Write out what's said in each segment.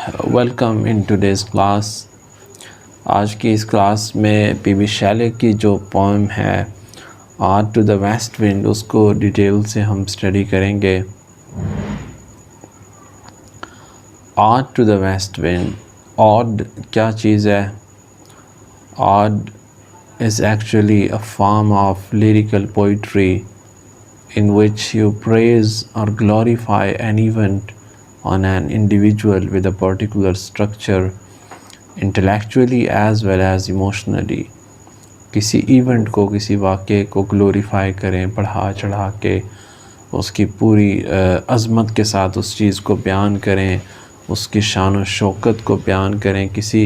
Welcome in today's class. आज की इस क्लास में पी.बी. शैले की जो पोएम है art to the west wind, उसको डिटेल से हम स्टडी करेंगे। Art to the west wind, ode क्या चीज़ है? Ode is actually a form of lyrical poetry in which you praise or glorify an event on an individual with a particular structure, intellectually as well as emotionally। किसी event को, किसी वाक़े को glorify करें, बढ़ा चढ़ा के उसकी पूरी अज़मत के साथ उस चीज़ को बयान करें, उसकी शान व शौकत को बयान करें। किसी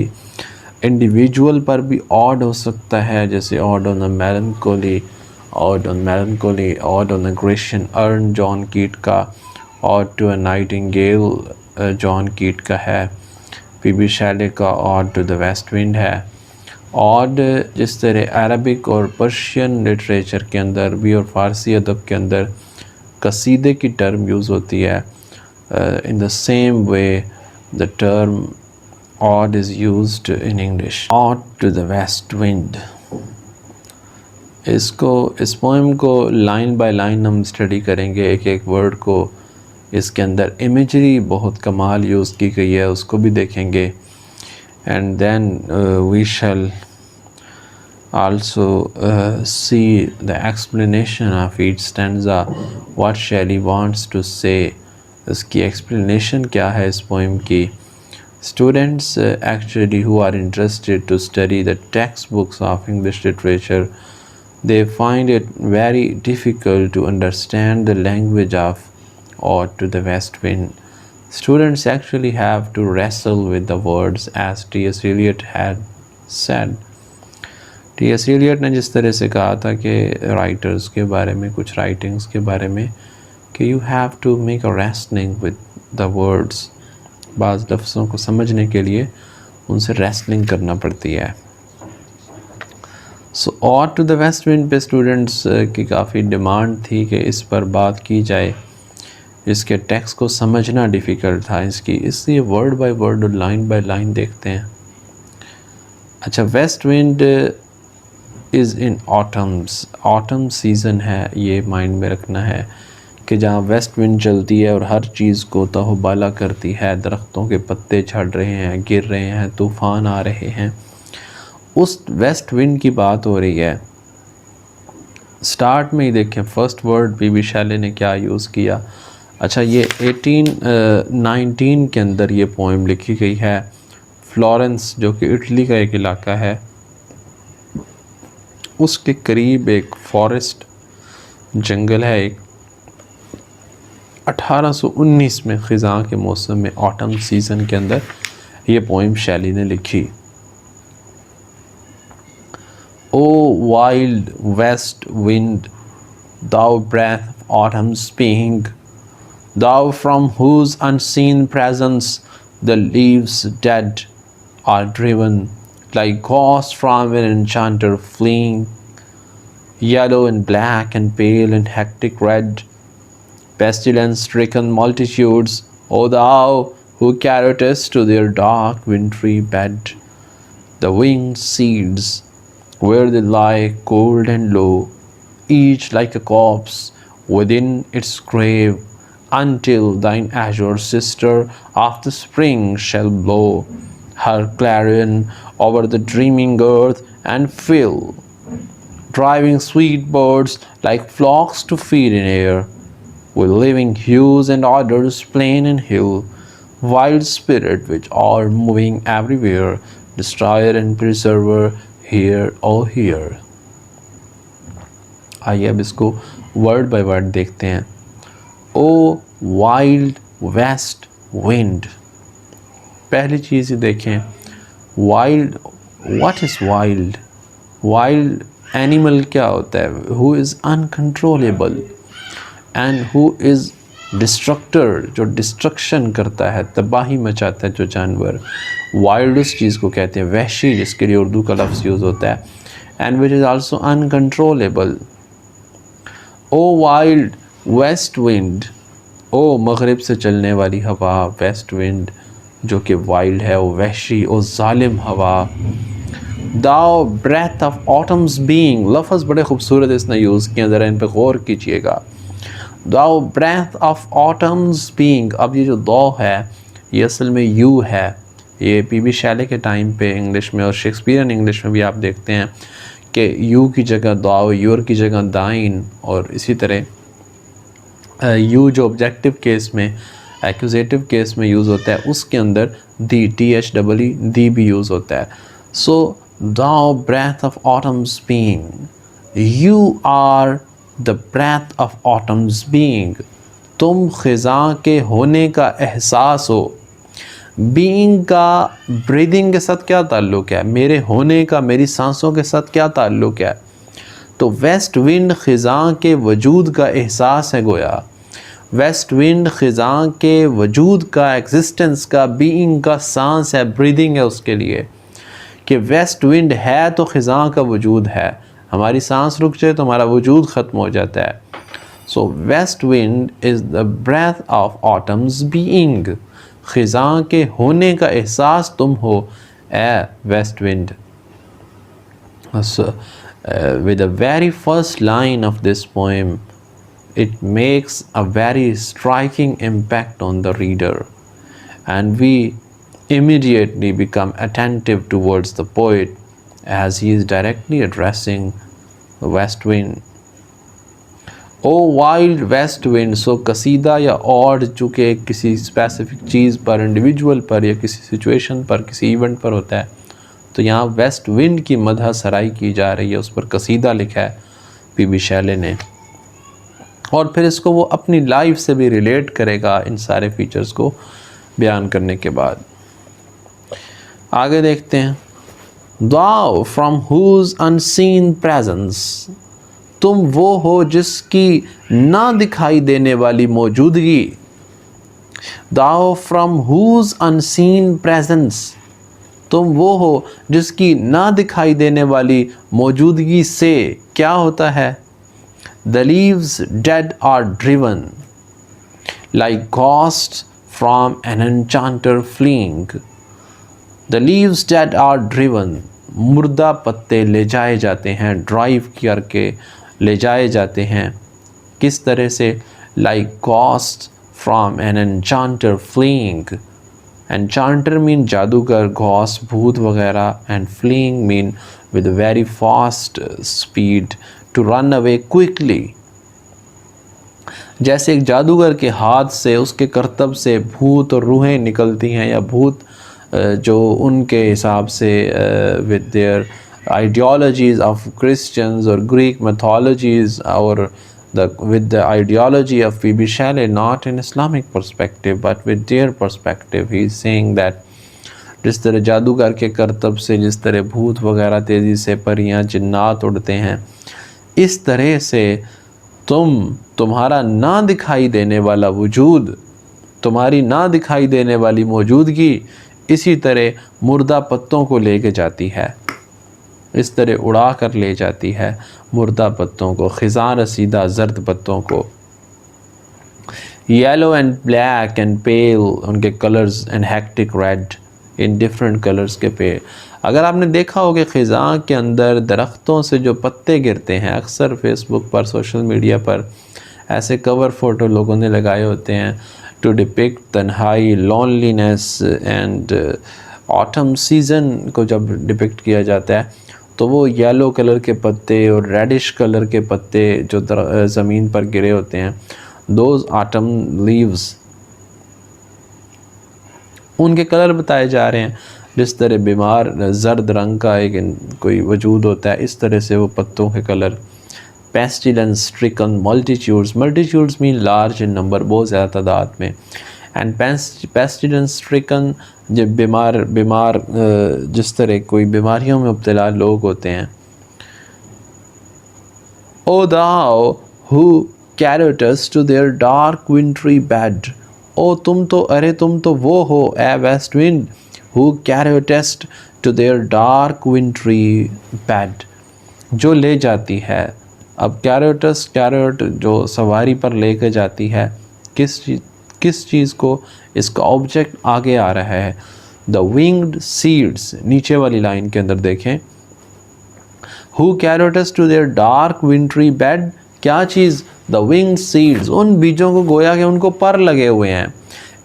इंडिविजुअल पर भी ऑड हो सकता है, जैसे ode on the melancholy, ode on melancholy, ode on the Grecian urn John Keats का, ode to a nightingale John Keats का है। पी.बी. शैले का ode to the west wind है। ऑड जिस तरह अरबिक और पर्शियन लिटरेचर के अंदर भी और फ़ारसी अदब के अंदर कसीदे की टर्म यूज़ होती है, in the same way the term odd is used in English। Odd to the west wind, इस पोएम को लाइन बाय लाइन हम स्टडी करेंगे, एक एक वर्ड को। इसके अंदर इमेजरी बहुत कमाल यूज़ की गई है, उसको भी देखेंगे। And then we shall also see the explanation of each stanza, what Shelley wants to say. इसकी एक्सप्लेनेशन क्या है इस पोएम की। Students actually who are interested to study the textbooks of English literature, they find it very difficult to understand the language of Ode to the West Wind. Students actually have to wrestle with the words, as T.S. Eliot had said। T.S. Eliot ने जिस तरह से कहा था कि writers के बारे में, कुछ राइटिंग्स के बारे में, कि you have to make a wrestling with the words। बाज़ लफ्ज़ों को समझने के लिए उनसे रेसलिंग करना पड़ती है। So ode to the west wind पे स्टूडेंट्स की काफ़ी डिमांड थी कि इस पर बात की जाए। इसके टेक्स्ट को समझना डिफ़िकल्ट था इसकी, इसलिए वर्ड बाय वर्ड और लाइन बाय लाइन देखते हैं। अच्छा, waste wind is in autumns, autumn season है, ये माइंड में रखना है कि जहाँ वेस्ट विंड चलती है और हर चीज़ को तहोबाला करती है, दरख्तों के पत्ते झड़ रहे हैं, गिर रहे हैं, तूफ़ान आ रहे हैं, उस वेस्ट विंड की बात हो रही है। स्टार्ट में ही देखें, फर्स्ट वर्ड पी.बी. शैले ने क्या यूज़ किया। अच्छा, ये 1819 के अंदर ये पोएम लिखी गई है। फ्लोरेंस जो कि इटली का एक इलाका है, उसके करीब एक फॉरेस्ट जंगल है एक। 1819 में ख़िज़ां के मौसम में, ऑटम सीज़न के अंदर ये पोएम शैली ने लिखी। O wild west wind, thou breath of autumn's being, thou from whose unseen presence the leaves dead are driven like घोस्ट from an enchanter fleeing, yellow and black and pale and hectic red, pestilence-stricken multitudes, O thou who carriest to their dark wintry bed the winged seeds, where they lie cold and low, each like a corpse within its grave, until thine azure sister of the spring shall blow her clarion over the dreaming earth and fill, driving sweet birds like flocks to feed in air, with living hues and odors plain and hill, wild spirit which are moving everywhere, destroyer and preserver, here or here। आइए अब इसको word by word देखते हैं। ओ wild west wind, पहली चीज़ देखें, wild, what is wild? Wild animal क्या होता है? Who is uncontrollable and who is destructor, जो डिस्ट्रक्शन करता है, तबाही मचाता है जो जानवर। वाइल्ड उस चीज़ को कहते हैं, वहशी जिसके लिए उर्दू का लफ्ज़ यूज़ होता है। And which is also uncontrollable. O wild west wind, ओ मगरिब से चलने वाली हवा, वेस्ट विंड जो कि वाइल्ड है, वो वहशी और जालिम हवा। दाओ ब्रेथ ऑफ ऑटम्स बीइंग, लफ्ज़ बड़े खूबसूरत इसने यूज़ किए, ज़रा इन पर गौर कीजिएगा। दाओ ब्रेथ ऑफ ऑटम्स बीइंग, अब ये जो दो है ये असल में यू है। ये पी.बी. शैले के टाइम पे इंग्लिश में और शेक्सपियरियन इंग्लिश में भी आप देखते हैं कि यू की जगह दाओ, यूर की जगह दाइन, और इसी तरह यू जो ऑब्जेक्टिव केस में, एक्यूजेटिव केस में यूज़ होता है उसके अंदर दी, THEE दी भी यूज़ होता है। So thou breath of autumn's being, you are the breath of autumn's being, तुम ख़िज़ा के होने का एहसास हो। बीइंग का ब्रीदिंग के साथ क्या ताल्लुक़ है, मेरे होने का मेरी सांसों के साथ क्या ताल्लुक़ है? तो वेस्ट विंड ख़िज़ा के वजूद का एहसास है गोया, वेस्ट विंड ख़िज़ा के वजूद का, एग्जिस्टेंस का, बीइंग का, सांस है, ब्रीदिंग है उसके लिए, कि वेस्ट विंड है तो ख़िज़ा का वजूद है, हमारी सांस रुक जाए तो हमारा वजूद ख़त्म हो जाता है। So west wind is the breath of autumn's being, ख़िज़ा के होने का एहसास तुम हो ए west wind. With the very first line of this poem, it makes a very striking impact on the reader, and we immediately become attentive towards the poet as he is directly addressing the west wind. O wild west wind, so कसीदा या ode चूँकि किसी specific चीज़ पर, individual पर या किसी situation पर, किसी इवेंट पर होता है, तो यहाँ वेस्ट विंड की मदह सराई की जा रही है, उस पर कसीदा लिखा है पी.बी. शैले ने, और फिर इसको वो अपनी लाइफ से भी रिलेट करेगा इन सारे फीचर्स को बयान करने के बाद। आगे देखते हैं। दाओ फ्रॉम हुज अनसीन प्रेजेंस, तुम वो हो जिसकी ना दिखाई देने वाली मौजूदगी। दाओ फ्रॉम हुज अनसीन प्रेजेंस, तुम वो हो जिसकी ना दिखाई देने वाली मौजूदगी से क्या होता है? The leaves dead are driven like ghosts from an enchanter fleeing. The leaves dead are driven, मुर्दा पत्ते ले जाए जाते हैं, ड्राइव करके ले जाए जाते हैं। किस तरह से? Like ghosts from an enchanter fleeing. Enchanter mean जादूगर, ghost भूत वगैरह, and fleeing mean with a very fast speed to run away quickly. जैसे एक जादूगर के हाथ से, उसके करतब से भूत और रूहें निकलती हैं, या भूत जो उनके हिसाब से with their ideologies of Christians or Greek mythologies, or with the ideology of P.B. Shelley, not in Islamic perspective but with their perspective, he is saying that जिस तरह जादूगर के करतब से जिस तरह भूत वगैरह तेज़ी से परियां जिन्नात उड़ते हैं, इस तरह से तुम्हारा ना दिखाई देने वाला वजूद, तुम्हारी ना दिखाई देने वाली मौजूदगी इसी तरह मुर्दा पत्तों को लेके जाती है, इस तरह उड़ा कर ले जाती है मुर्दा पत्तों को, ख़िज़ां रसीदा ज़र्द पत्तों को। Yellow and black and pale, उनके colours, and hectic red, in different colours के पेड़। अगर आपने देखा हो कि ख़िज़ां के अंदर दरख्तों से जो पत्ते गिरते हैं, अक्सर फेसबुक पर, सोशल मीडिया पर ऐसे कवर फ़ोटो लोगों ने लगाए होते हैं टू डिपिक्ट तन्हाई, लोनलीनेस एंड ऑटम सीज़न को जब डिपिक्ट किया जाता है, तो वो येलो कलर के पत्ते और रेडिश कलर के पत्ते जो ज़मीन पर गिरे होते हैं, दोज ऑटम लीव्स, उनके कलर बताए जा रहे हैं। जिस तरह बीमार ज़र्द रंग का एक कोई वजूद होता है, इस तरह से वो पत्तों के colour. Pestilence stricken multitudes, multitudes mean large in number, बहुत ज़्यादा तादाद में, एंड पेस्टिलेंस स्ट्रिकन जब बीमार जिस तरह कोई बीमारियों में मुब्तला लोग होते हैं। O thou who carried us to their dark wintry bed, ओ तुम तो वो हो ए west wind, who carried us to their dark wintry bed, जो ले जाती है। अब कैरियट जो सवारी पर लेकर जाती है, किस चीज़ किस चीज़ को, इसका ऑब्जेक्ट आगे आ रहा है। द विंग्ड सीड्स, नीचे वाली लाइन के अंदर देखें, who carried us to their dark wintry bed, क्या चीज़, द विंग्ड सीड्स, उन बीजों को गोया कि उनको पर लगे हुए हैं।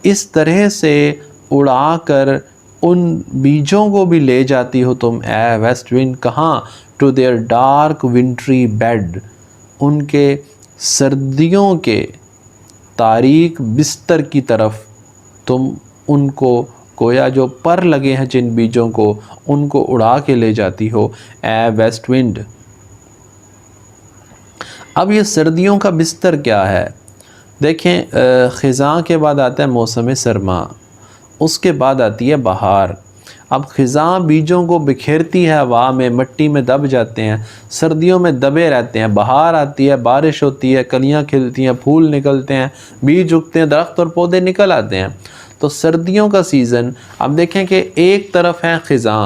इस तरह से उड़ाकर उन बीजों को भी ले जाती हो तुम ए वेस्ट विंड, कहाँ, to their dark wintry bed, उनके सर्दियों के तारीक बिस्तर की तरफ तुम उनको गोया जो पर लगे हैं जिन बीजों को, उनको उड़ा के ले जाती हो ए वेस्ट विंड। अब ये सर्दियों का बिस्तर क्या है, देखें, ख़िज़ां के बाद आता है मौसम सरमा, उसके बाद आती है बहार। अब ख़िज़ां बीजों को बिखेरती है हवा में, मिट्टी में दब जाते हैं, सर्दियों में दबे रहते हैं। बहार आती है, बारिश होती है, कलियां खिलती हैं, फूल निकलते हैं, बीज उगते हैं, दरख्त और पौधे निकल आते हैं। तो सर्दियों का सीज़न, अब देखें कि एक तरफ है ख़िज़ां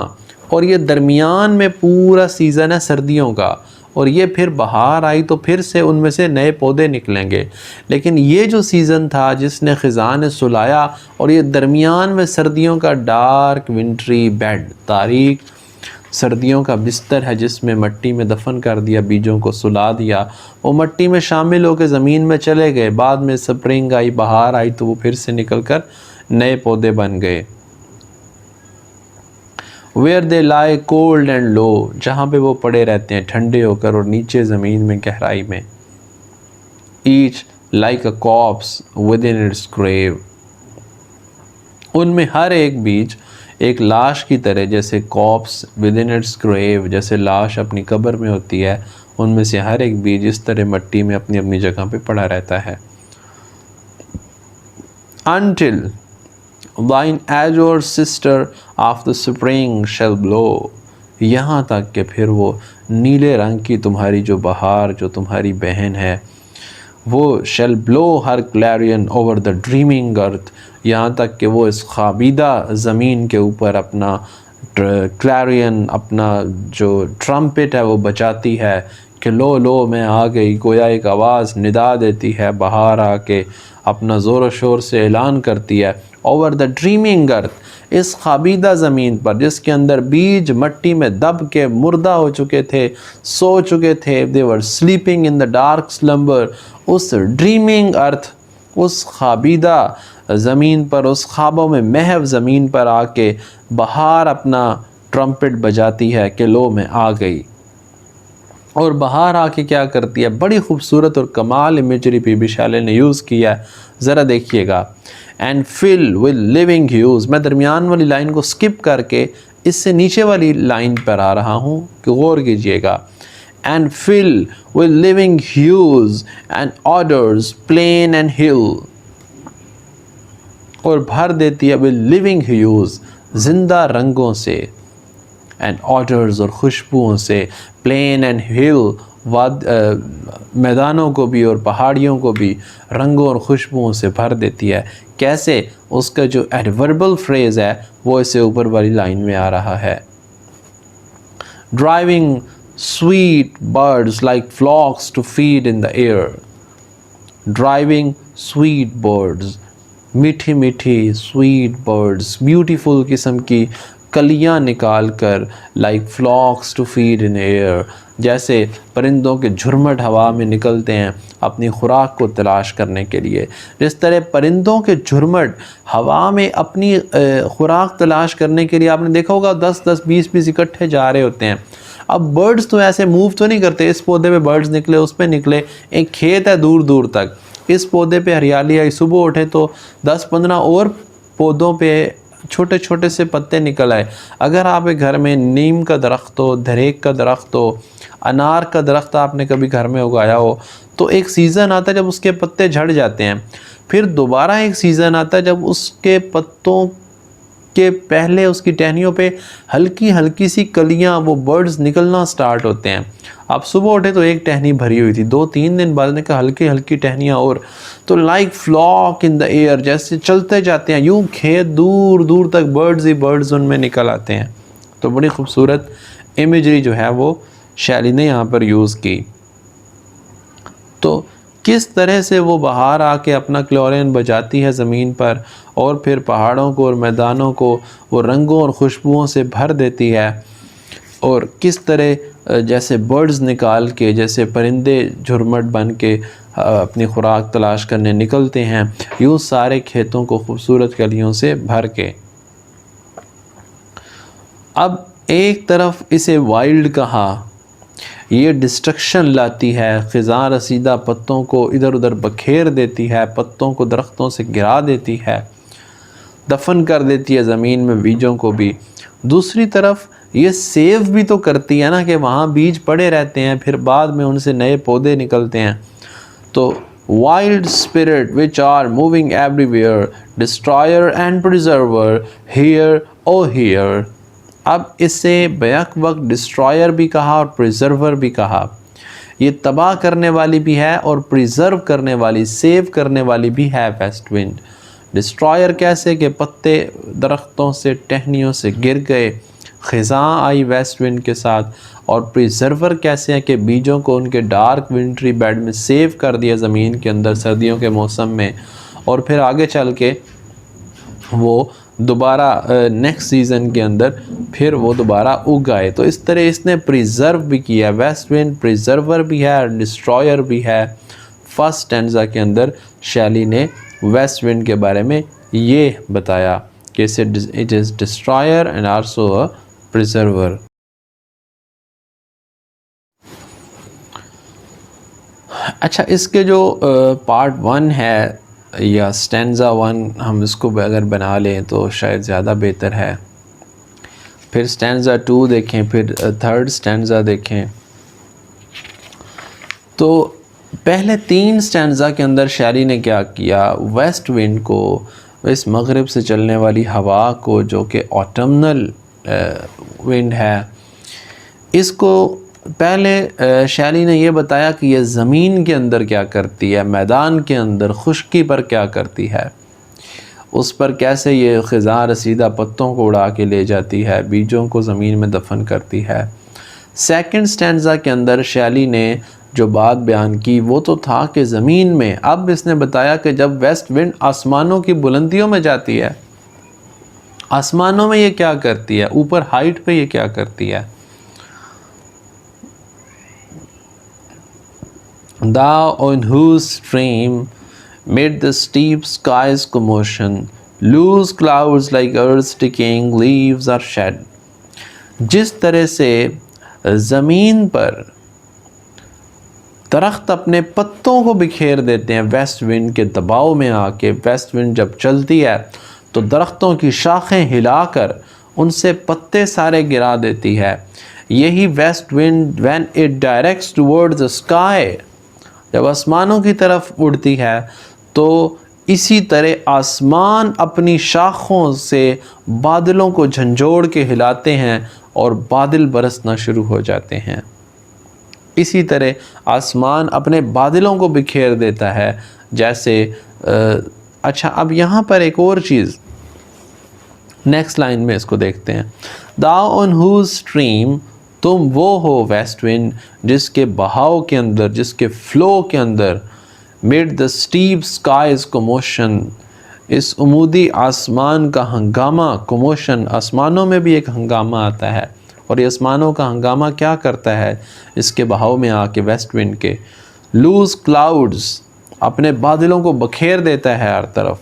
और ये दरमियान में पूरा सीज़न है सर्दियों का, और ये फिर बहार आई तो फिर से उनमें से नए पौधे निकलेंगे। लेकिन ये जो सीज़न था जिसने ख़िज़ां ने सुलाया, और ये दरमियान में सर्दियों का डार्क विंट्री बेड, तारीक सर्दियों का बिस्तर है जिसमें मट्टी में दफन कर दिया, बीजों को सुला दिया, वो मट्टी में शामिल होकर ज़मीन में चले गए। बाद में स्प्रिंग आई, बहार आई तो वो फिर से निकल कर नए पौधे बन गए। Where they lie cold and low, जहाँ पे वो पड़े रहते हैं ठंडे होकर और नीचे ज़मीन में गहराई में। Each like a corpse within its grave, उनमें हर एक बीज एक लाश की तरह, जैसे corpse within its grave, जैसे लाश अपनी कब्र में होती है, उनमें से हर एक बीज इस तरह मट्टी में अपनी अपनी जगह पे पड़ा रहता है। Until thine azure sister of the spring shall blow, यहाँ तक कि फिर वो नीले रंग की तुम्हारी जो बहार, जो तुम्हारी बहन है, वो shall blow her clarion over the dreaming earth, यहाँ तक कि वो इस ख्वाबीदा ज़मीन के ऊपर अपना क्लैरियन, अपना जो ट्रम्पेट है वो बजाती है कि लो लो मैं आ गई। गोया एक आवाज़ निदा देती है, बहार आके अपना ज़ोर शोर से ऐलान करती है। ओवर द ड्रीमिंग अर्थ, इस ख्वाबीदा ज़मीन पर जिसके अंदर बीज मट्टी में दब के मुर्दा हो चुके थे, सो चुके थे, they were sleeping in the dark slumber, उस ड्रीमिंग अर्थ, उस ख्वाबीदा ज़मीन पर, उस ख्वाबों में महव ज़मीन पर आके बहार अपना ट्रम्पेट बजाती है कि लो मैं आ गई। और बहार आके क्या करती है, बड़ी खूबसूरत और कमाल इमेजरी पीबी शाले ने यूज़ किया है, ज़रा देखिएगा। And fill with living hues, मैं दरमियान वाली लाइन को स्किप करके इससे नीचे वाली लाइन पर आ रहा हूँ, कि गौर कीजिएगा। And fill with living hues and odours plain and hill, और भर देती है विद लिविंग ह्यूज़, जिंदा रंगों से, एंड ऑर्डर्स और खुशबुओं से, प्लेन एंड हिल, मैदानों को भी और पहाड़ियों को भी रंगों और खुशबुओं से भर देती है। कैसे, उसका जो एडवर्बल फ्रेज़ है वो इससे ऊपर वाली लाइन में आ रहा है। Driving sweet birds like flocks to feed in the air, driving sweet birds, मीठी मीठी स्वीट बर्ड्स, ब्यूटीफुल किस्म की कलियाँ निकाल कर, like flocks to feed in air, जैसे परिंदों के झुरमुट हवा में निकलते हैं अपनी खुराक को तलाश करने के लिए। जिस तरह परिंदों के झुरमुट हवा में अपनी खुराक तलाश करने के लिए, आपने देखा होगा 10-10, 20-20 इकट्ठे जा रहे होते हैं। अब बर्ड्स तो ऐसे मूव तो नहीं करते, इस पौधे पे बर्ड्स निकले, उस पे निकले, एक खेत है दूर दूर तक, इस पौधे पे हरियाली आई, सुबह उठे तो 10-15 और पौधों पे छोटे छोटे से पत्ते निकल आए। अगर आपके घर में नीम का दरख्त हो, धरेक का दरख्त हो, अनार का दरख्त आपने कभी घर में उगाया हो, तो एक सीज़न आता है जब उसके पत्ते झड़ जाते हैं, फिर दोबारा एक सीज़न आता है जब उसके पत्तों के पहले उसकी टहनियों पे हल्की हल्की सी कलियां, वो बर्ड्स निकलना स्टार्ट होते हैं। आप सुबह उठे तो एक टहनी भरी हुई थी, 2-3 दिन बाद ने कहा हल्की हल्की टहनियाँ और, तो like flock in the air, जैसे चलते जाते हैं यूँ खेत दूर दूर तक बर्ड्स ही बर्ड्स उनमें निकल आते हैं। तो बड़ी खूबसूरत इमेजरी जो है वो शैली ने यहाँ पर यूज़ की। तो किस तरह से वो बाहर आके अपना क्लोरीन बजाती है ज़मीन पर और फिर पहाड़ों को और मैदानों को वो रंगों और खुशबुओं से भर देती है, और किस तरह जैसे बर्ड्स निकाल के, जैसे परिंदे झुरमट बन के अपनी खुराक तलाश करने निकलते हैं, यूँ सारे खेतों को खूबसूरत कलियों से भर के। अब एक तरफ इसे वाइल्ड कहा, ये डिस्ट्रक्शन लाती है, ख़िज़ां रसीदा पत्तों को इधर उधर बखेर देती है, पत्तों को दरख्तों से गिरा देती है, दफन कर देती है ज़मीन में बीजों को भी। दूसरी तरफ ये सेव भी तो करती है ना कि वहाँ बीज पड़े रहते हैं, फिर बाद में उनसे नए पौधे निकलते हैं। तो wild spirit which are moving everywhere, destroyer and preserver, hear O hear. अब इससे बैक वक्त डिस्ट्रॉयर भी कहा और प्रिजर्वर भी कहा। ये तबाह करने वाली भी है और प्रिजर्व करने वाली, सेव करने वाली भी है वेस्ट विंड। डिस्ट्रॉयर कैसे कि पत्ते दरख्तों से, टहनियों से गिर गए, ख़िज़ां आई वेस्ट विंड के साथ। और प्रिजर्वर कैसे है कि बीजों को उनके डार्क विंट्री बेड में सेव कर दिया ज़मीन के अंदर सर्दियों के मौसम में, और फिर आगे चल के वो दोबारा नेक्स्ट सीज़न के अंदर फिर वो दोबारा उग आए। तो इस तरह इसने प्रिजर्व भी किया। वेस्ट विंड प्रिजर्वर भी है और डिस्ट्रॉयर भी है। फर्स्ट स्टैंजा के अंदर शैली ने वेस्ट विंड के बारे में ये बताया कि it is destroyer and also a preserver. अच्छा, इसके जो पार्ट 1 है या स्टैंजा 1, हम इसको अगर बना लें तो शायद ज़्यादा बेहतर है। फिर स्टैंजा 2 देखें, फिर थर्ड स्टैंजा देखें। तो पहले 3 स्टैंजा के अंदर शायरी ने क्या किया, वेस्ट विंड को, इस मगरिब से चलने वाली हवा को जो कि ऑटमनल विंड है, इसको पहले शायरी ने ये बताया कि ये ज़मीन के अंदर क्या करती है, मैदान के अंदर खुश्की पर क्या करती है, उस पर कैसे ये ख़िज़ां रसीदा पत्तों को उड़ा के ले जाती है, बीजों को ज़मीन में दफन करती है। सेकंड स्टैंजा के अंदर शैली ने जो बात बयान की वो तो था कि ज़मीन में, अब इसने बताया कि जब वेस्ट विंड आसमानों की बुलंदियों में जाती है, आसमानों में ये क्या करती है, ऊपर हाइट पे ये क्या करती है। Thou on whose stream mid the steep sky's commotion, loose clouds like earth's decaying leaves are shed। जिस तरह से ज़मीन पर दरख्त अपने पत्तों को बिखेर देते हैं वेस्ट विंड के दबाव में आके, वेस्ट विंड जब चलती है तो दरख्तों की शाखें हिलाकर उनसे पत्ते सारे गिरा देती है। यही west wind when it directs towards the sky, जब आसमानों की तरफ उड़ती है तो इसी तरह आसमान अपनी शाखों से बादलों को झंझोड़ के हिलाते हैं और बादल बरसना शुरू हो जाते हैं। इसी तरह आसमान अपने बादलों को बिखेर देता है जैसे अच्छा, अब यहाँ पर एक और चीज़ नेक्स्ट लाइन में इसको देखते हैं। Thou on whose stream, तुम वो हो वेस्ट विंड जिसके बहाव के अंदर, जिसके फ़्लो के अंदर, mid the steep sky's commotion, इस उमूदी आसमान का हंगामा, कमोशन, आसमानों में भी एक हंगामा आता है, और ये आसमानों का हंगामा क्या करता है, इसके बहाव में आके वेस्ट विंड के लूज क्लाउड्स अपने बादलों को बखेर देता है हर तरफ।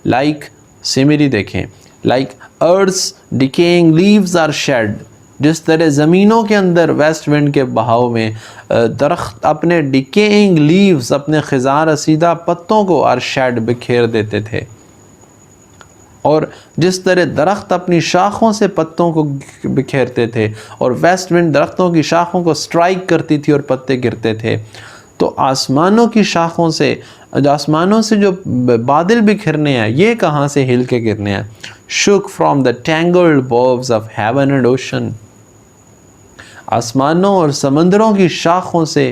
लाइक सिमरी देखें, like earth's decaying leaves are shed, जिस तरह ज़मीनों के अंदर वेस्ट विंड के बहाव में दरख्त अपने डिकेइंग लीव्स, अपने ख़िज़ां रसीदा पत्तों को आर शेड बिखेर देते थे, और जिस तरह दरख्त अपनी शाखों से पत्तों को बिखेरते थे और वेस्ट विंड दरख्तों की शाखों को स्ट्राइक करती थी और पत्ते गिरते थे, तो आसमानों की शाखों से, आसमानों से जो बादल बिखरने हैं, ये कहाँ से हिल के गिरने हैं, shook from the tangled boughs of heaven and ocean, आसमानों और समंदरों की शाखों से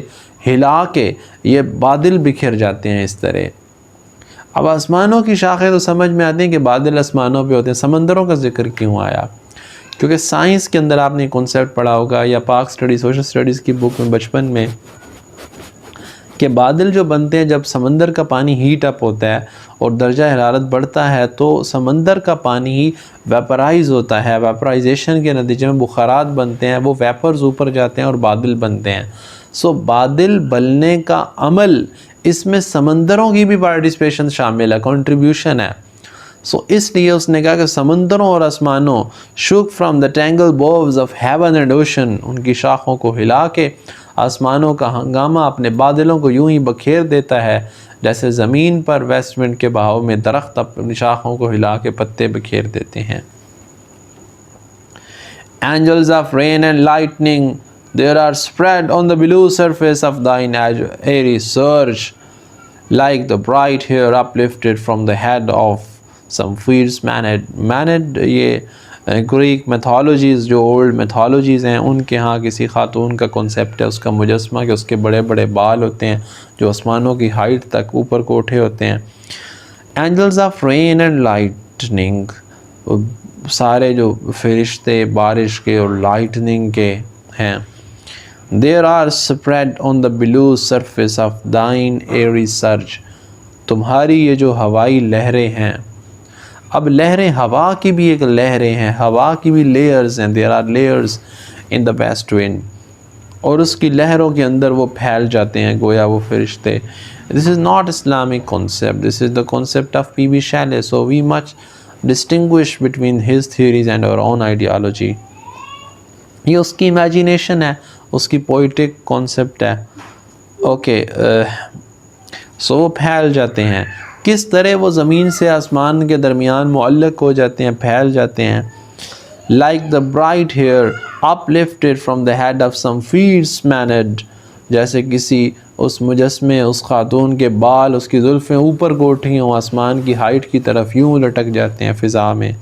हिला के ये बादल बिखर जाते हैं इस तरह। अब आसमानों की शाखें तो समझ में आती हैं कि बादल आसमानों पे होते हैं, समंदरों का जिक्र क्यों आया, क्योंकि साइंस के अंदर आपने कॉन्सेप्ट पढ़ा होगा या पाक स्टडी, सोशल स्टडीज़ की बुक में बचपन में, कि बादल जो बनते हैं जब समंदर का पानी हीट अप होता है और दर्जा हरारत बढ़ता है तो समंदर का पानी ही वेपराइज होता है। वेपराइजेशन के नतीजे में बुखारात बनते हैं, वो वेपर्स ऊपर जाते हैं और बादल बनते हैं। सो बादल बनने का अमल, इसमें समंदरों की भी पार्टिसिपेशन शामिल है, कंट्रीब्यूशन है। सो इसलिए उसने कहा कि समंदरों और आसमानों, shook from the tangle boughs of heaven and ocean, उनकी शाखों को हिला के आसमानों का हंगामा अपने बादलों को यूं ही बखेर देता है जैसे ज़मीन पर वेस्ट विंड के बहाव में दरख्त अपनी शाखों को हिला के पत्ते बखेर देते हैं। Angels of rain and lightning, there are spread on the blue surface of thine airy surge, like the bright hair uplifted from the head of some fierce Maenad. Maenad ये ग्रीक मैथोलॉजीज़, जो ओल्ड मैथोलॉजीज़ हैं, उनके यहाँ किसी खातून का concept है, उसका मुजस्मा कि उसके बड़े बड़े बाल होते हैं जो आसमानों की हाइट तक ऊपर को उठे होते हैं। Angels of rain and lightning, सारे जो फरिश्ते बारिश के और लाइटनिंग के हैं। There are spread on the blue surface of thine airy surge, तुम्हारी ये जो हवाई लहरें हैं, अब लहरें हवा की भी एक लहरें हैं, हवा की भी लेयर्स हैं। There are layers in the west wind, और उसकी लहरों के अंदर वो फैल जाते हैं गोया वो फरिश्ते। This is not Islamic concept, this is the concept of P B. Shelley, so we much distinguish between his theories and our own ideology. ये उसकी इमेजिनेशन है, उसकी पोइटिक कॉन्सेप्ट है। ओके, सो वो फैल जाते हैं। किस तरह वो ज़मीन से आसमान के दरमियान मुअल्लक हो जाते हैं, फैल जाते हैं। Like the bright hair uplifted from the head of some fierce maenad, जैसे किसी उस मुजस्मे, उस खातून के बाल, उसकी जुल्फ़ें ऊपर को उठी हों, आसमान की हाइट की तरफ यूं लटक जाते हैं फ़िज़ा में।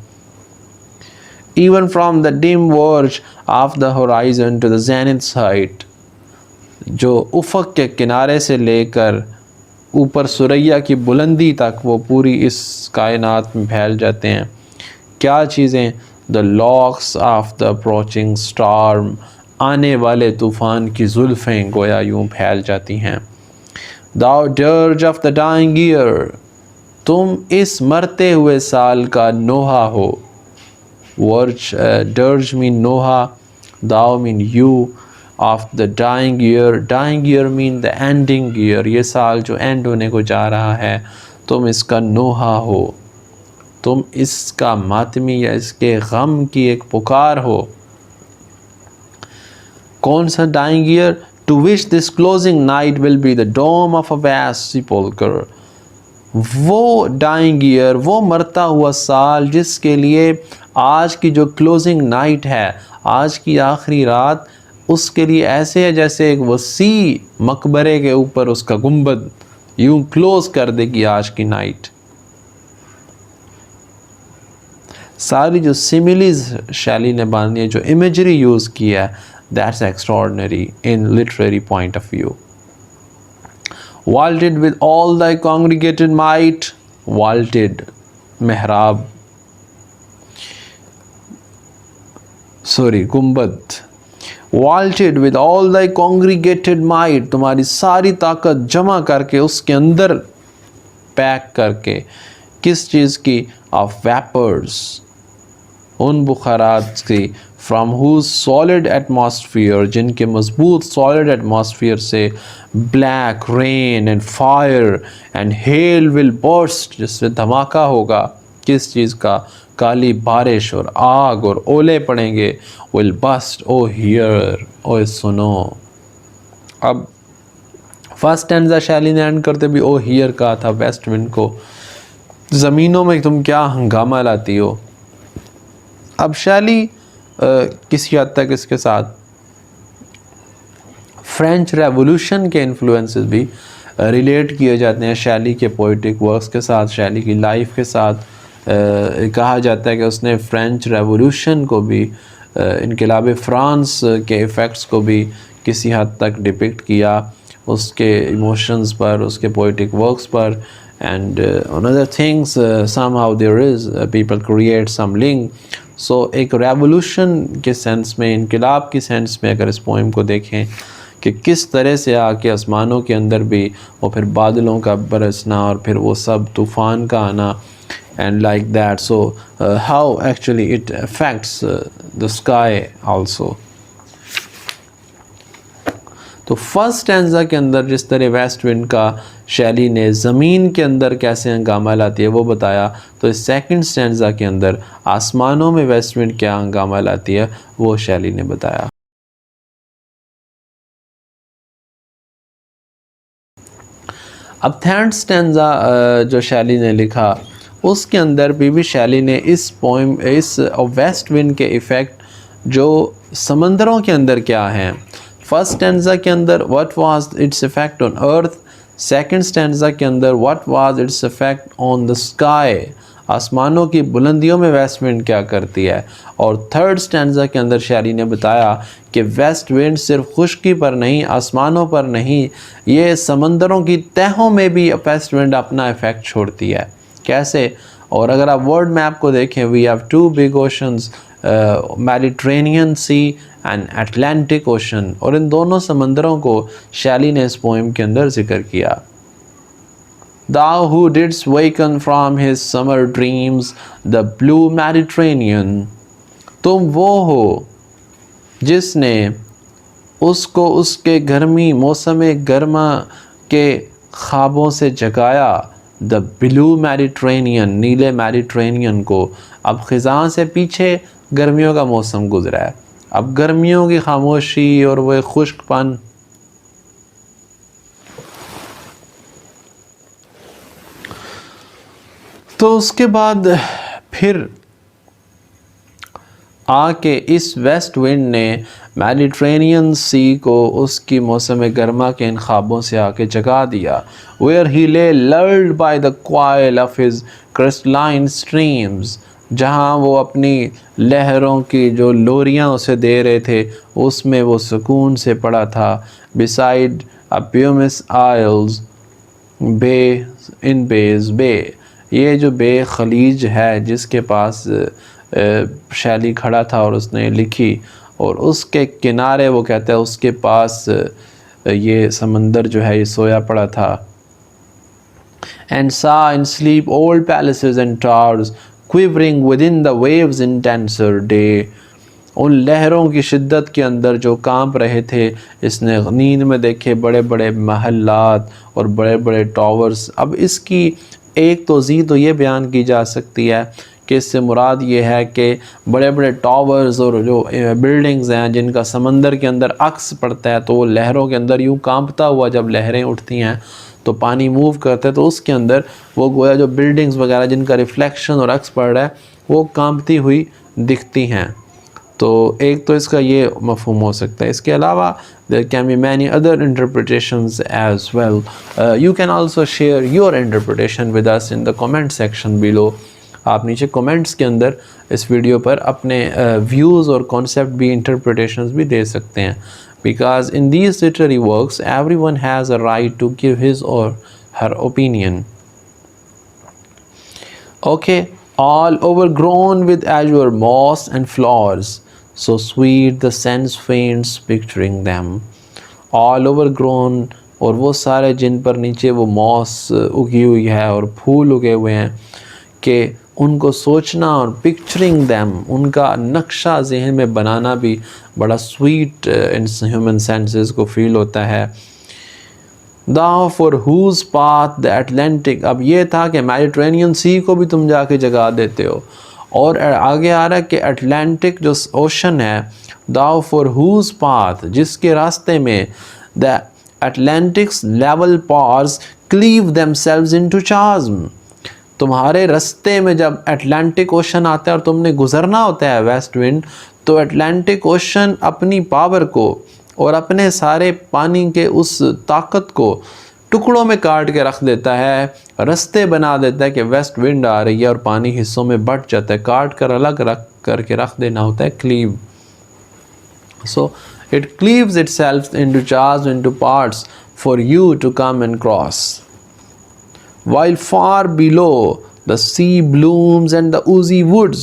Even from the dim verge of the horizon to the zenith height, जो उफ़क़ के किनारे से लेकर ऊपर सुरैया की बुलंदी तक वो पूरी इस कायनात में फैल जाते हैं। क्या चीज़ें? The locks of the approaching storm, आने वाले तूफ़ान की जुल्फ़ें गोया यूं फैल जाती हैं। Thou dirge of the dying year, तुम इस मरते हुए साल का नोहा हो। वर्ज, डर्ज मीन नोहा, thou mean you, of the dying year mean the ending year, ये साल जो एंड होने को जा रहा है, तुम इसका नोहा हो, तुम इसका मातमी या इसके गम की एक पुकार हो। कौन सा dying year? To which this closing night will be the dome of a vast sepulchre, वो डाइंग ईयर, वो मरता हुआ साल जिसके लिए आज की जो क्लोजिंग नाइट है, आज की आखिरी रात, उसके लिए ऐसे है जैसे एक वसी मकबरे के ऊपर उसका गुंबद यूं क्लोज कर देगी आज की नाइट। सारी जो सिमिलीज शैली ने बांधी है, जो इमेजरी यूज़ किया है, that's extraordinary in literary point of view. Vaulted with all thy congregated might, vaulted मेहराब, गुंबद। Vaulted with all thy congregated might, तुम्हारी सारी ताकत जमा करके उसके अंदर पैक करके, किस चीज़ की? ऑफ वेपर्स, उन बुखारात की, फ्राम हुज सॉलिड एटमॉस्फेयर, जिनके मजबूत सॉलिड एटमॉस्फेयर से black rain and fire and hell will burst, जिससे धमाका होगा। किस चीज़ का? काली बारिश और आग और ओले पड़ेंगे। विल बस्ट ओ हियर, ओ सुनो। अब फर्स्ट स्टैंजा शैली ने एंड करते भी ओ हियर कहा था वेस्ट विंड को, ज़मीनों में तुम क्या हंगामा लाती हो। अब शैली किसी हद तक इसके साथ फ्रेंच रेवोल्यूशन के इन्फ्लुएंसेस भी रिलेट किए जाते हैं शैली के पोइटिक वर्क्स के साथ, शैली की लाइफ के साथ। कहा जाता है कि उसने फ्रेंच रेवोल्यूशन को भी, इनकलाब फ्रांस के इफ़ेक्ट्स को भी किसी हद तक डिपिक्ट किया उसके इमोशंस पर, उसके पोइटिक वर्क्स पर। and another things somehow there is people create some link, so एक रेवोल्यूशन के सेंस में, इनकलाब की सेंस में अगर इस पोइम को देखें कि किस तरह से आके आसमानों के अंदर भी और फिर बादलों का बरसना और फिर वो सब तूफ़ान का आना and like that. So how actually it affects the sky also. तो फर्स्ट स्टैंजा के अंदर जिस तरह वेस्ट विंड का शैली ने ज़मीन के अंदर कैसे हंगामा लाती है वो बताया, तो इस सेकंड स्टैंजा के अंदर आसमानों में वेस्ट विंड क्या हंगामा लाती है वो शैली ने बताया। अब थर्ड स्टैंजा जो शैली ने लिखा उसके अंदर भी शैली ने इस पोइम इस वेस्ट विंड के इफ़ेक्ट जो समंदरों के अंदर क्या हैं, फर्स्ट स्टैंजा के अंदर what was it's effect on earth, second stanza के अंदर what was it's effect on the sky, आसमानों की बुलंदियों में वेस्ट विंड क्या करती है, और थर्ड स्टैंजा के अंदर शायरी ने बताया कि वेस्ट विंड सिर्फ खुश्की पर नहीं, आसमानों पर नहीं, ये समंदरों की तहों में भी वेस्ट विंड अपना इफ़ेक्ट छोड़ती है। कैसे? और अगर आप वर्ल्ड मैप को देखें, we have two big oceans, Mediterranean sea and Atlantic ocean, और इन दोनों समंदरों को शैली ने इस पोइम के अंदर जिक्र किया। Thou who didst waken from his summer dreams the blue Mediterranean, तुम वो हो जिसने उसको उसके गर्मी मौसम गर्मा के ख्वाबों से जगाया, द ब्लू मेडिट्रेनियन, नीले मेडिट्रेनियन को। अब ख़िज़ां से पीछे गर्मियों का मौसम गुजरा है, अब गर्मियों की खामोशी और वह खुश्कपन, तो उसके बाद फिर आके इस वेस्ट विंड ने मेडिट्रेनियन सी को उसकी मौसम गर्मा के इन ख्वाबों से आके जगा दिया। वेयर ही ले lord by the coil of his crystalline streams, जहाँ वो अपनी लहरों की जो लोरियाँ उसे दे रहे थे उसमें वो सुकून से पड़ा था। बिसाइड अप्यूमिस आइल्स बे इन बेज बे, ये जो बे खलीज है जिसके पास शैली खड़ा था और उसने लिखी, और उसके किनारे वो कहता है उसके पास ये समंदर जो है ये सोया पड़ा था। And saw in sleep old palaces and towers quivering within the wave's intenser day, उन लहरों की शिद्दत के अंदर जो कांप रहे थे, इसने नींद में देखे बड़े बड़े महलात और बड़े बड़े टावर्स। अब इसकी एक तोज़ी तो ये बयान की जा सकती है कि इससे मुराद ये है कि बड़े बड़े टावर्स और जो बिल्डिंग्स हैं जिनका समंदर के अंदर अक्स पड़ता है, तो वो लहरों के अंदर यूँ कांपता हुआ जब लहरें उठती हैं तो पानी मूव करता है, तो उसके अंदर वो गोया जो बिल्डिंग्स वगैरह जिनका रिफ्लेक्शन और अक्स पड़ रहा है वो कांपती हुई दिखती हैं। तो एक तो इसका ये मफ़हूम हो सकता है। इसके अलावा there can be many other interpretations as well. You can also share your interpretation with us in the comment section below. आप नीचे कमेंट्स के अंदर इस वीडियो पर अपने व्यूज़ और कॉन्सेप्ट भी, इंटरप्रिटेशंस भी दे सकते हैं, because in these literary works everyone has a right to give his or her opinion. Okay, all overgrown with azure moss and flowers, so sweet the sense faints picturing them. All overgrown, और वो सारे जिन पर नीचे वो moss उगी हुई है और फूल उगे हुए हैं कि उनको सोचना और पिक्चरिंग दैम, उनका नक्शा जहन में बनाना भी बड़ा स्वीट इन ह्यूमन सेंसेस को फील होता है। Thou for whose path the Atlantic, अब ये था कि मेडिट्रेनियन सी को भी तुम जाके जगा देते हो, और आगे आ रहा है कि अटलांटिक जो ओशन है, Thou for whose path, जिसके रास्ते में the Atlantic's level paths cleave themselves into chasm, तुम्हारे रास्ते में जब अटलांटिक ओशन आता है और तुमने गुजरना होता है वेस्ट विंड, तो अटलांटिक ओशन अपनी पावर को और अपने सारे पानी के उस ताकत को टुकड़ों में काट के रख देता है, रास्ते बना देता है कि वेस्ट विंड आ रही है और पानी हिस्सों में बट जाता है, काट कर अलग रख करके रख देना होता है, cleave. So it cleaves itself into charge into parts for you to come and cross, while far below the sea blooms and the oozy woods,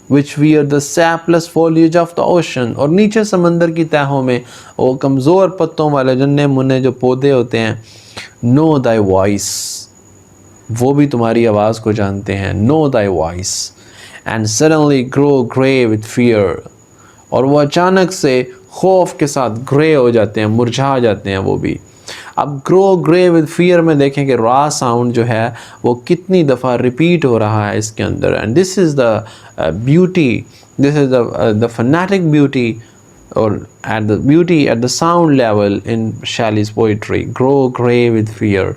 which wear the sapless foliage of the ocean, और नीचे समंदर की तहों में वो कमज़ोर पत्तों वाले जन्ने मुन्ने जो पौधे होते हैं, know thy voice, वो भी तुम्हारी आवाज़ को जानते हैं, know thy voice, and suddenly grow grey with fear, और वो अचानक से खौफ के साथ ग्रे हो जाते हैं, मुरझा जाते हैं वो भी। अब ग्रो ग्रे विद फियर में देखें कि रा साउंड जो है वो कितनी दफ़ा रिपीट हो रहा है इसके अंदर, and this is the beauty, this is the phonetic beauty, और at the beauty at the sound level in Shelley's poetry. Grow grey with fear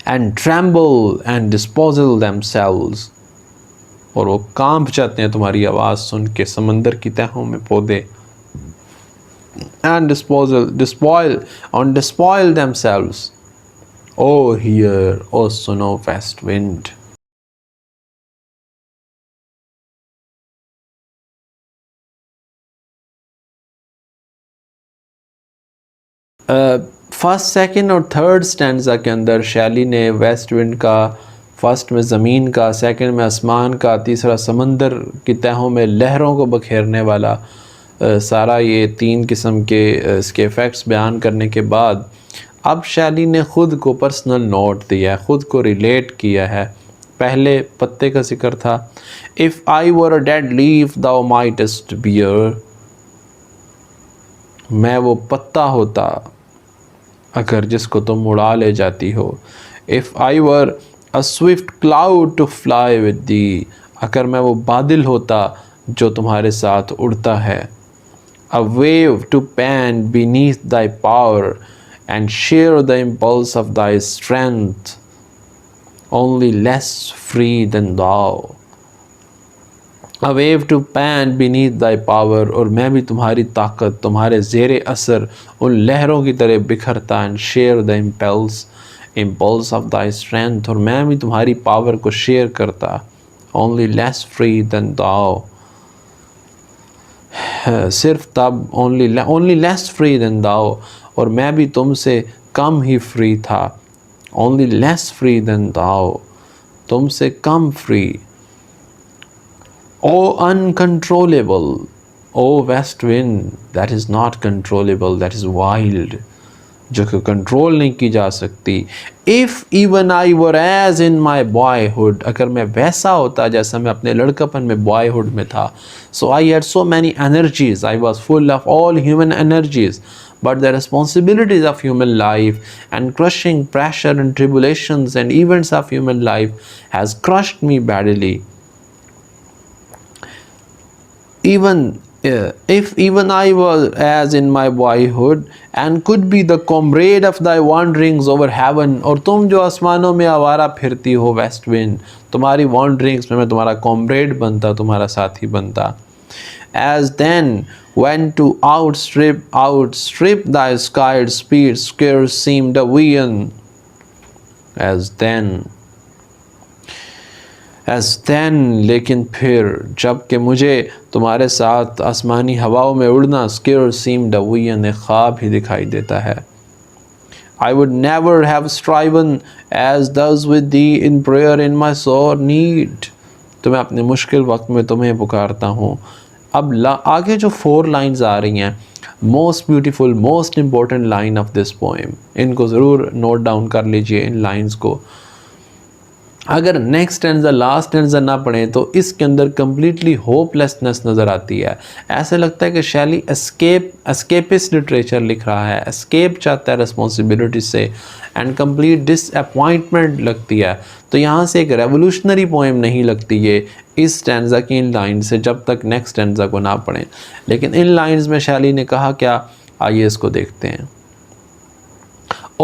and tremble and despoil themselves, और वो कांप जाते हैं तुम्हारी आवाज़ सुन के, समंदर की तहों में पौधे, and despoil themselves. Oh, hear, O son of west wind. First second और थर्ड स्टैंजा के अंदर शैली ने वेस्ट विंड का, फर्स्ट में ज़मीन का, सेकंड में आसमान का, तीसरा समंदर की तहों में लहरों को बखेरने वाला सारा ये तीन किस्म के इसके इफ़ेक्ट्स बयान करने के बाद अब शैली ने ख़ुद को पर्सनल नोट दिया है, ख़ुद को रिलेट किया है। पहले पत्ते का जिक्र था, if I were a dead leaf thou mightest bear, मैं वो पत्ता होता अगर जिसको तुम उड़ा ले जाती हो। If I were a swift cloud to fly with thee, अगर मैं वो बादल होता जो तुम्हारे साथ उड़ता है। A wave to pan beneath thy power and share the impulse of thy strength, only less free than thou. A wave to pan beneath thy power, और मैं भी तुम्हारी ताकत, तुम्हारे ज़ेरे असर उन लहरों की तरह बिखरता, and share the impulse of thy strength, और मैं भी तुम्हारी पावर को शेयर करता, only less free than thou, सिर्फ तब only less free than thou, और मैं भी तुमसे कम ही फ्री था, only less free than thou, तुमसे कम free. O uncontrollable, O west wind, that is not controllable, that is wild, जो कि कंट्रोल नहीं की जा सकती। If even I were as in my boyhood, अगर मैं वैसा होता जैसा मैं अपने लड़कापन में बॉयहुड में था। So I had so many energies, I was full of all human energies, but the responsibilities of human life and crushing pressure and tribulations and events of human life has crushed me badly. If even I was as in my boyhood and could be the comrade of thy wanderings over heaven, और तुम जो आसमानों में आवारा फिरती हो west wind, तुम्हारी wanderings में मैं तुम्हारा comrade बनता, तुम्हारा साथी बनता। As then when to outstrip thy skied speed scarce seemed a vision. As then, लेकिन फिर जब कि मुझे तुम्हारे साथ आसमानी हवाओं में उड़ना scarce seemed a vision, एक ख्वाब ही दिखाई देता है। I would never have striven as thus with thee in prayer in my sore need. तो मैं अपने मुश्किल वक्त में तुम्हें पुकारता हूँ। अब आगे जो 4 लाइन्स आ रही हैं, most beautiful, most important line of this poem, इनको ज़रूर नोट डाउन कर लीजिए इन लाइन्स को। अगर नेक्स्ट स्टैंजा लास्ट स्टैंजा ना पढ़ें तो इसके अंदर कम्प्लीटली होपलेसनेस नज़र आती है। ऐसे लगता है कि शैली एस्केपिस्ट लिटरेचर लिख रहा है, एस्केप चाहता है रिस्पॉन्सिबिलिटी से, एंड कम्प्लीट डिसअपॉइंटमेंट लगती है। तो यहाँ से एक रेवोल्यूशनरी पोएम नहीं लगती ये इस स्टैंजा की इन लाइन से, जब तक नेक्स्ट स्टैंजा को ना पढ़ें। लेकिन इन लाइन्स में शैली ने कहा क्या, आइए इसको देखते हैं।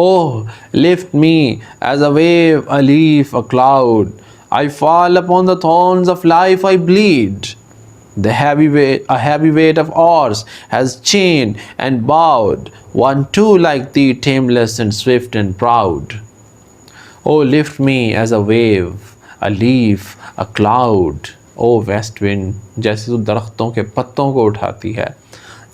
Oh, lift me as a wave, a leaf, a cloud. I fall upon the thorns of life, I bleed. A heavy weight of ours has chained and bowed one too like thee, tameless and swift and proud. Oh, lift me as a wave, a leaf, a cloud. Oh, west wind, जैसे तो दरख्तों के पत्तों को उठाती है,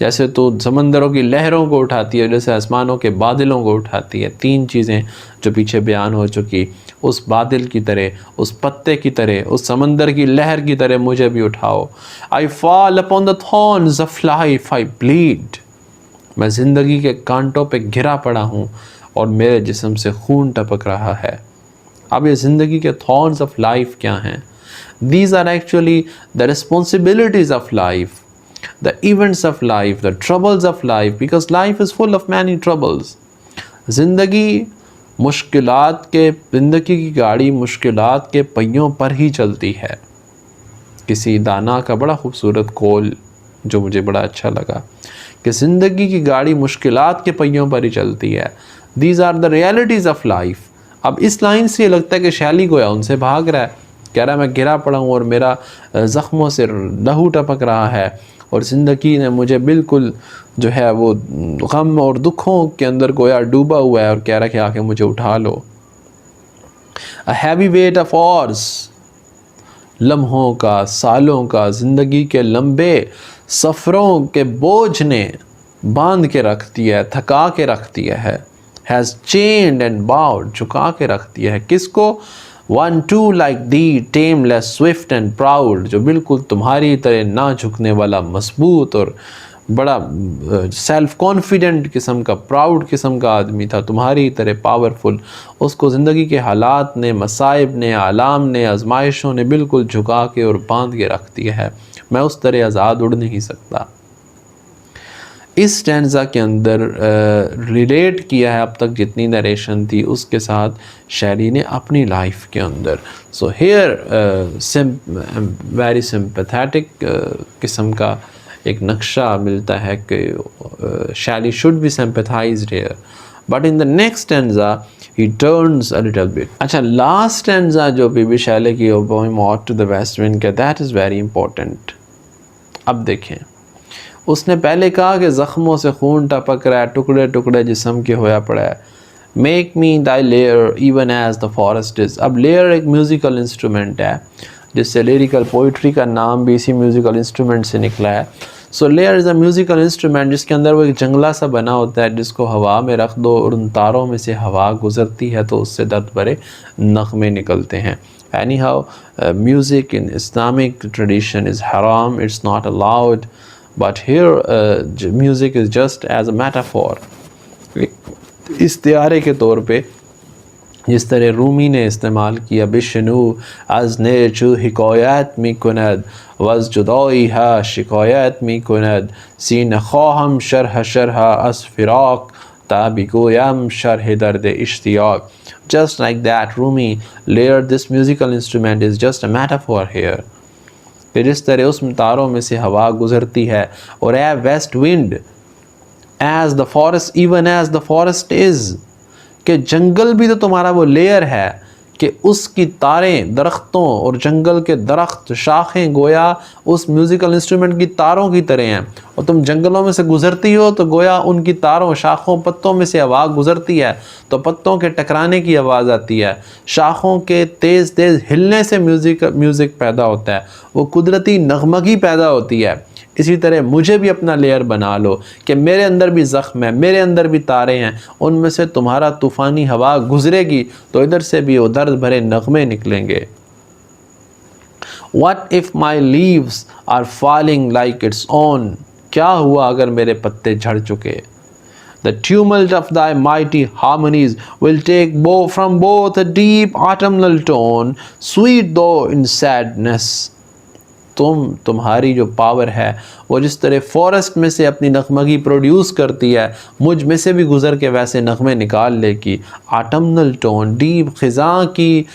जैसे तो समंदरों की लहरों को उठाती है, जैसे आसमानों के बादलों को उठाती है। तीन चीज़ें जो पीछे बयान हो चुकी, उस बादल की तरह, उस पत्ते की तरह, उस समंदर की लहर की तरह मुझे भी उठाओ। I fall upon the thorns of life, I bleed. मैं ज़िंदगी के कांटों पे घिरा पड़ा हूँ और मेरे जिस्म से खून टपक रहा है। अब ये ज़िंदगी के थॉर्न्स ऑफ लाइफ क्या हैं? These are actually the responsibilities of life, the events of life, the troubles of life, because life is full of many troubles. ज़िंदगी ज़िंदगी की गाड़ी मुश्किलात के पहियों पर ही चलती है। किसी दाना का बड़ा खूबसूरत कौल जो मुझे बड़ा अच्छा लगा कि ज़िंदगी की गाड़ी मुश्किलात के पहियों पर ही चलती है। These are the realities of life. अब इस लाइन से ये लगता है कि शैली गोया उनसे भाग रहा है, कह रहा है मैं गिरा पड़ा हूँ और मेरा ज़ख्मों से लहू टपक रहा है और ज़िंदगी ने मुझे बिल्कुल जो है वो गम और दुखों के अंदर गोया डूबा हुआ है और कह रहा है कि आके मुझे उठा लो। अ हैवी वेट ऑफ ऑर्स, लम्हों का, सालों का, ज़िंदगी के लंबे सफ़रों के बोझ ने बांध के रख दिया है, थका के रख दिया है। हैज़ चेन्ड एंड बाउड, झुका के रख दिया है। किसको? One too like thee, tameless, swift and proud, जो बिल्कुल तुम्हारी तरह ना झुकने वाला, मजबूत और बड़ा सेल्फ कॉन्फिडेंट किस्म का, प्राउड किस्म का आदमी था, तुम्हारी तरह पावरफुल। उसको ज़िंदगी के हालात ने, मसाइब ने, आलाम ने, आजमाइशों ने बिल्कुल झुका के और बांध के रख दिया है। मैं उस तरह आज़ाद उड़ नहीं सकता। इस स्टैंज़ा के अंदर रिलेट किया है अब तक जितनी नरेशन थी उसके साथ शायरी ने अपनी लाइफ के अंदर। सो हेयर वेरी सिंपैथेटिक किस्म का एक नक्शा मिलता है कि शायरी should be sympathised here, but in the next stanza ही टर्न्स अ लिटिल बिट। अच्छा, लास्ट स्टैंज़ा जो बीबी शैले की poem ode to the west wind का, दैट इज़ वेरी इंपॉर्टेंट। अब देखें, उसने पहले कहा कि ज़ख्मों से खून टपक रहा है, टुकड़े टुकड़े जिस्म के होया पड़ा है। Make me thy lyre even as the forest is. अब लेयर एक म्यूज़िकल इंस्ट्रूमेंट है जिससे लिरिकल पोइट्री का नाम भी इसी म्यूज़िकल इंस्ट्रूमेंट से निकला है। So lyre is a musical instrument जिसके अंदर वो एक जंगला सा बना होता है जिसको हवा में रख दो और उन तारों में से हवा गुज़रती है तो उससे दर्द भरे नग़मे निकलते हैं। Anyhow, music in Islamic tradition is haram, it's not allowed. But here music is just as a metaphor. इस्तिआरे के तौर पे जिस तरह रूमी ने इस्तेमाल किया, बिशनु अज ने चू हिकायत मी कुनद वज़ जुदाई हा शिकायत मी कुनद सीन ख़्वाहम शरह शरह अस फिराक ताबिगोयम शरह दर्द Ishtiyaq. Just like that, Rumi layered this musical instrument is just a metaphor here. कि जिस तरह उस तारों में से हवा गुज़रती है और ए west wind as the forest even as the forest is, कि जंगल भी तो तुम्हारा वो लेयर है कि उसकी तारें दरख्तों और जंगल के दरख्त शाखें गोया उस म्यूज़िकल इंस्ट्रूमेंट की तारों की तरह हैं और तुम जंगलों में से गुज़रती हो तो गोया उनकी तारों, शाखों, पत्तों में से आवाज़ गुज़रती है तो पत्तों के टकराने की आवाज़ आती है, शाखों के तेज़ तेज़ हिलने से म्यूज़िक पैदा होता है, वो कुदरती नगमगी पैदा होती है। इसी तरह मुझे भी अपना लेयर बना लो कि मेरे अंदर भी ज़ख्म है, मेरे अंदर भी तारे हैं, उनमें से तुम्हारा तूफ़ानी हवा गुज़रेगी तो इधर से भी वो दर्द भरे नगमे निकलेंगे। What if my leaves are falling like its own? क्या हुआ अगर मेरे पत्ते झड़ चुके? The tumult of thy mighty harmonies will take from both a deep autumnal tone, sweet though in sadness. तुम्हारी जो पावर है वो जिस तरह फॉरेस्ट में से अपनी नगमगी प्रोड्यूस करती है, मुझ में से भी गुज़र के वैसे नगमे निकाल लेगी। ऑटमनल टोन, डीप ख़िज़ा की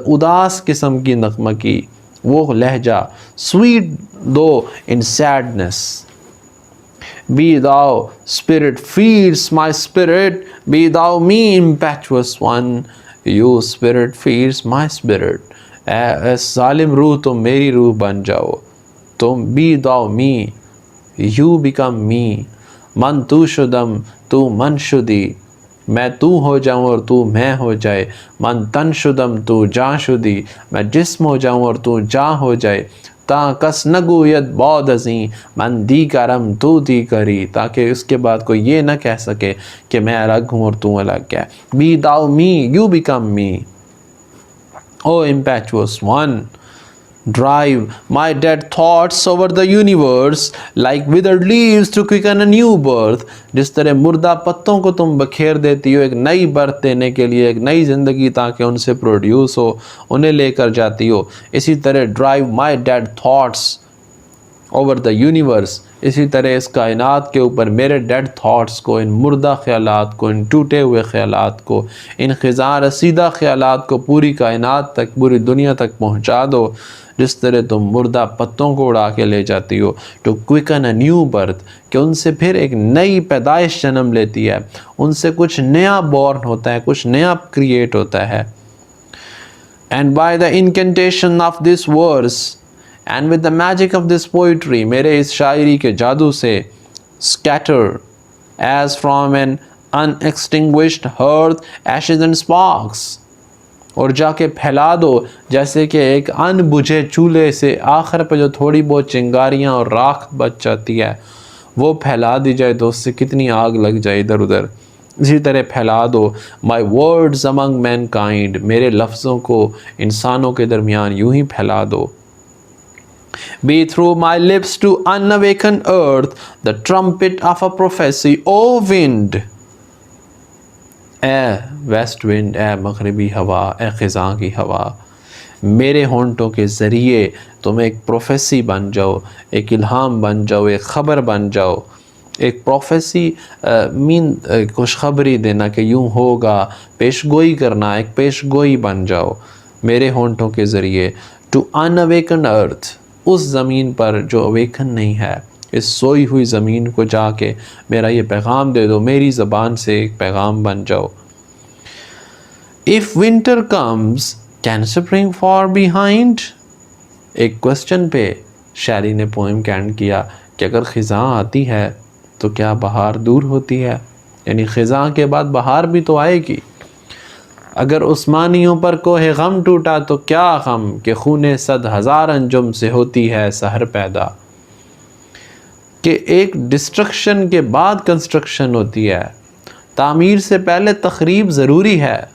उदास किस्म की नगमगी, वो लहजा, स्वीट दो इन sadness. Be thou spirit feeds my spirit, be thou me impetuous one, you spirit feeds my spirit. ज़ालिम रूह तुम मेरी रूह बन जाओ, तुम बी दाओ मी, यू बिकम मी, मन तू शुदम तू मन शुदी, मैं तू हो जाऊँ और तू मैं हो जाए, मन तन शुदम तू जाँ शुदी, मैं जिस्म हो जाऊँ और तू जाँ हो जाए, ता कस नगुयत बहुत अजी मन दी करम तू दी करी, ताकि उसके बाद कोई ये ना कह सके कि मैं अलग हूँ और तू अलग है। Be thou me you become me, O impetuous one, drive my dead thoughts over the universe like withered leaves to quicken a new birth। जिस तरह मुर्दा पत्तों को तुम बखेर देती हो एक नई बर्थ देने के लिए, एक नई ज़िंदगी ताकि उनसे प्रोड्यूस हो, उन्हें लेकर जाती हो, इसी तरह drive my dead thoughts over the universe, इसी तरह इस कायनात के ऊपर मेरे डेड थाट्स को, इन मुर्दा ख्यालात को, इन टूटे हुए ख्यालात को, इन ख़िज़ा रसीदा ख्यालात को पूरी कायनात तक, पूरी दुनिया तक पहुँचा दो, जिस तरह तुम मुर्दा पत्तों को उड़ा के ले जाती हो। To quicken a new birth, कि उनसे फिर एक नई पैदाइश जन्म लेती है, उनसे कुछ नया बॉर्न होता है, कुछ नया क्रिएट होता है। And by the incantation of this verse and with the magic of this poetry, मेरे इस शायरी के जादू से, scatter as from an unextinguished hearth ashes and sparks, और जाके फैला दो जैसे कि एक अनबुझे चूल्हे से आखिर पर जो थोड़ी बहुत चिंगारियाँ और राख बच जाती है वो फैला दी जाए तो उससे कितनी आग लग जाए इधर उधर, इसी तरह फैला दो my words among man kind, मेरे लफ्ज़ों को इंसानों के दरमियान यूं ही फैला दो। Be through my lips to unawakened earth the trumpet of a prophecy, O wind। ए वेस्ट विंड, ए मगरबी हवा, ए ख़िज़ा की हवा, मेरे होंठों के ज़रिए तुम एक प्रोफेसी बन जाओ, एक इल्हाम बन जाओ, एक ख़बर बन जाओ। एक प्रोफेसी मीन खुशखबरी देना कि यूँ होगा, पेशगोई करना, एक पेशगोई बन जाओ मेरे होंठों के ज़रिए। टू अनअवेकन अर्थ, उस ज़मीन पर जो अवेकन नहीं है, इस सोई हुई ज़मीन को जाके मेरा ये पैगाम दे दो, मेरी ज़बान से एक पैगाम बन जाओ। If winter comes can spring for behind, एक क्वेश्चन पे शायरी ने पोएम का एंड किया कि अगर ख़िज़ा आती है तो क्या बहार दूर होती है, यानी ख़िज़ा के बाद बहार भी तो आएगी। अगर उस्मानियों पर कोहे गम टूटा तो क्या गम कि खूने सद हज़ार अंजुम से होती है सहर पैदा, कि एक डिस्ट्रक्शन के बाद कंस्ट्रक्शन होती है, तामीर से पहले तखरीब ज़रूरी है,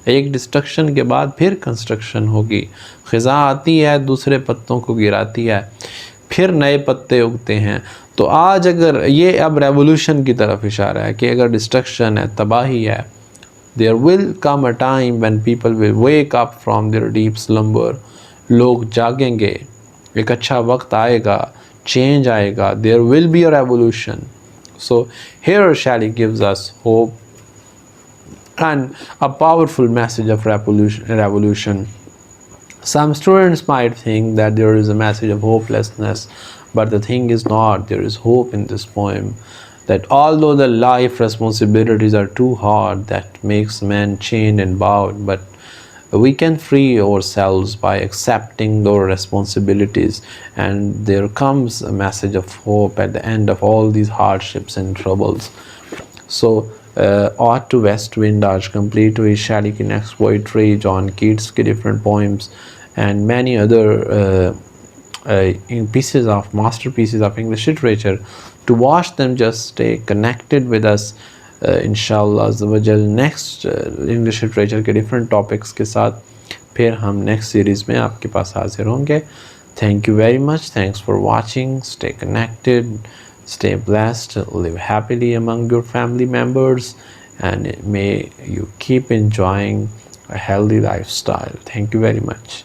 एक डिस्ट्रक्शन के बाद फिर कंस्ट्रक्शन होगी। ख़िज़ा आती है, दूसरे पत्तों को गिराती है, फिर नए पत्ते उगते हैं। तो आज अगर ये अब रेवोल्यूशन की तरफ इशारा है कि अगर डिस्ट्रक्शन है, तबाही है, there will come a time when people will wake up from their deep slumber, लोग जागेंगे, एक अच्छा वक्त आएगा, चेंज आएगा, there will be a revolution। So here Shelley gives us hope and a powerful message of revolution. Some students might think that there is a message of hopelessness, but the thing is not, there is hope in this poem, that although the life responsibilities are too hard, that makes man chained and bowed, but we can free ourselves by accepting those responsibilities, and there comes a message of hope at the end of all these hardships and troubles। So Ode to West Wind आज complete हुई शैली की next poetry, John Keats के different poems and many other in pieces of masterpieces of English literature। To watch them, just stay connected with us inshallah azawajal next English literature के different topics के साथ फिर हम next series में आपके पास हाजिर होंगे। Thank you very much, thanks for watching, stay connected, stay blessed, live happily among your family members, and may you keep enjoying a healthy lifestyle। Thank you very much।